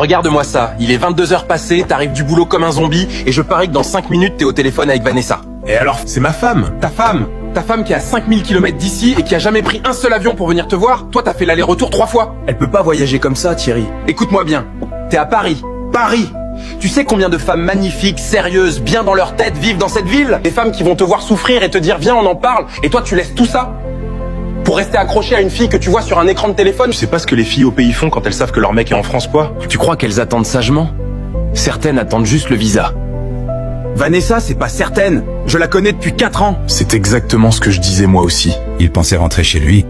Regarde-moi ça, il est 22h passées, t'arrives du boulot comme un zombie, et je parie que dans 5 minutes t'es au téléphone avec Vanessa. Et alors, c'est ma femme. Ta femme qui est à 5000 km d'ici et qui a jamais pris un seul avion pour venir te voir, toi t'as fait l'aller-retour 3 fois. Elle peut pas voyager comme ça, Thierry. Écoute-moi bien, t'es à Paris. Paris! Tu sais combien de femmes magnifiques, sérieuses, bien dans leur tête vivent dans cette ville? Des femmes qui vont te voir souffrir et te dire viens on en parle, et toi tu laisses tout ça pour rester accroché à une fille que tu vois sur un écran de téléphone? Tu sais pas ce que les filles au pays font quand elles savent que leur mec est en France, quoi? Tu crois qu'elles attendent sagement? Certaines attendent juste le visa. Vanessa, c'est pas certaine. Je la connais depuis 4 ans. C'est exactement ce que je disais moi aussi. Il pensait rentrer chez lui,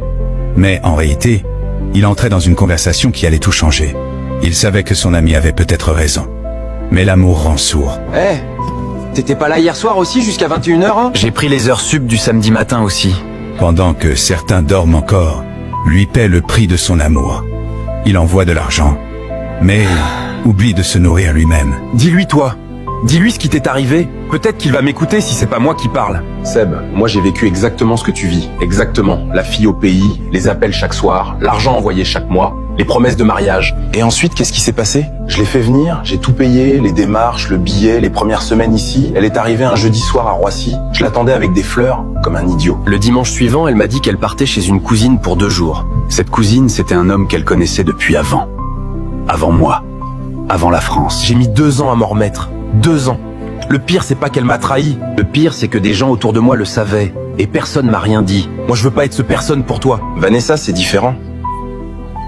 mais en réalité, il entrait dans une conversation qui allait tout changer. Il savait que son ami avait peut-être raison. Mais l'amour rend sourd. T'étais pas là hier soir aussi jusqu'à 21h hein? J'ai pris les heures sup du samedi matin aussi. Pendant que certains dorment encore, lui paie le prix de son amour. Il envoie de l'argent, mais oublie de se nourrir lui-même. Dis-lui toi. Dis-lui ce qui t'est arrivé. Peut-être qu'il va m'écouter si c'est pas moi qui parle. Seb, moi j'ai vécu exactement ce que tu vis. Exactement. La fille au pays, les appels chaque soir, l'argent envoyé chaque mois, les promesses de mariage. Et ensuite, qu'est-ce qui s'est passé? Je l'ai fait venir, j'ai tout payé, les démarches, le billet, les premières semaines ici. Elle est arrivée un jeudi soir à Roissy. Je l'attendais avec des fleurs, comme un idiot. Le dimanche suivant, elle m'a dit qu'elle partait chez une cousine pour 2 jours. Cette cousine, c'était un homme qu'elle connaissait depuis avant. Avant moi. Avant la France. J'ai mis 2 ans à m'en remettre. 2 ans. Le pire, c'est pas qu'elle m'a trahi. Le pire, c'est que des gens autour de moi le savaient. Et personne m'a rien dit. Moi, je veux pas être ce personne pour toi. Vanessa, c'est différent.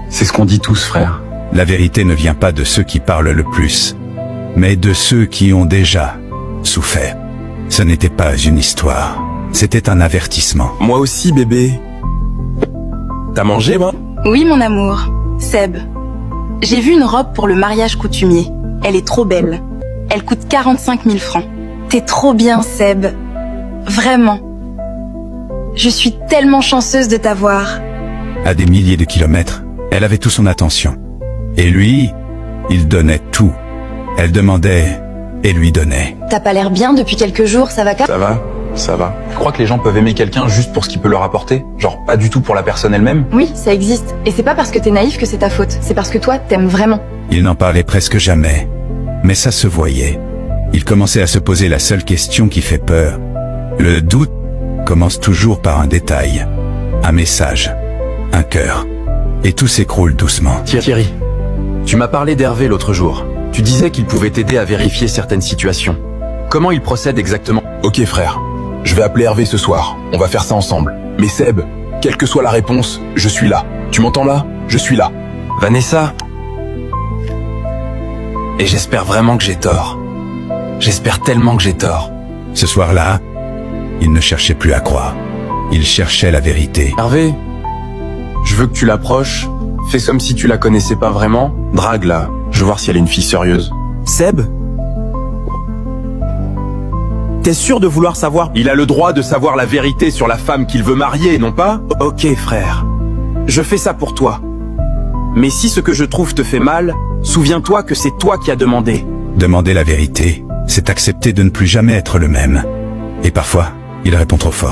C'est ce qu'on dit tous, frère. La vérité ne vient pas de ceux qui parlent le plus, mais de ceux qui ont déjà souffert. Ce n'était pas une histoire, c'était un avertissement. Moi aussi, bébé. T'as mangé, moi? Oui, mon amour. Seb, j'ai vu une robe pour le mariage coutumier. Elle est trop belle. Elle coûte 45 000 francs. T'es trop bien, Seb. Vraiment. Je suis tellement chanceuse de t'avoir. À des milliers de kilomètres, elle avait toute son attention. Et lui, il donnait tout. Elle demandait et lui donnait. T'as pas l'air bien depuis quelques jours, ça va, Cap? Ça va. Tu crois que les gens peuvent aimer quelqu'un juste pour ce qu'il peut leur apporter? Genre pas du tout pour la personne elle-même? Oui, ça existe. Et c'est pas parce que t'es naïf que c'est ta faute. C'est parce que toi, t'aimes vraiment. Il n'en parlait presque jamais, mais ça se voyait. Il commençait à se poser la seule question qui fait peur. Le doute commence toujours par un détail, un message, un cœur. Et tout s'écroule doucement. Thierry, tu m'as parlé d'Hervé l'autre jour. Tu disais qu'il pouvait t'aider à vérifier certaines situations. Comment il procède exactement? Ok, frère. Je vais appeler Hervé ce soir. On va faire ça ensemble. Mais Seb, quelle que soit la réponse, je suis là. Tu m'entends là? Je suis là. Vanessa. Et j'espère vraiment que j'ai tort. J'espère tellement que j'ai tort. Ce soir-là, il ne cherchait plus à croire. Il cherchait la vérité. Hervé, je veux que tu l'approches. Fais comme si tu la connaissais pas vraiment. Drague-la. Je veux voir si elle est une fille sérieuse. Seb? T'es sûr de vouloir savoir? Il a le droit de savoir la vérité sur la femme qu'il veut marier, non pas? Ok, frère. Je fais ça pour toi. Mais si ce que je trouve te fait mal, souviens-toi que c'est toi qui as demandé. Demander la vérité, c'est accepter de ne plus jamais être le même. Et parfois, il répond trop fort.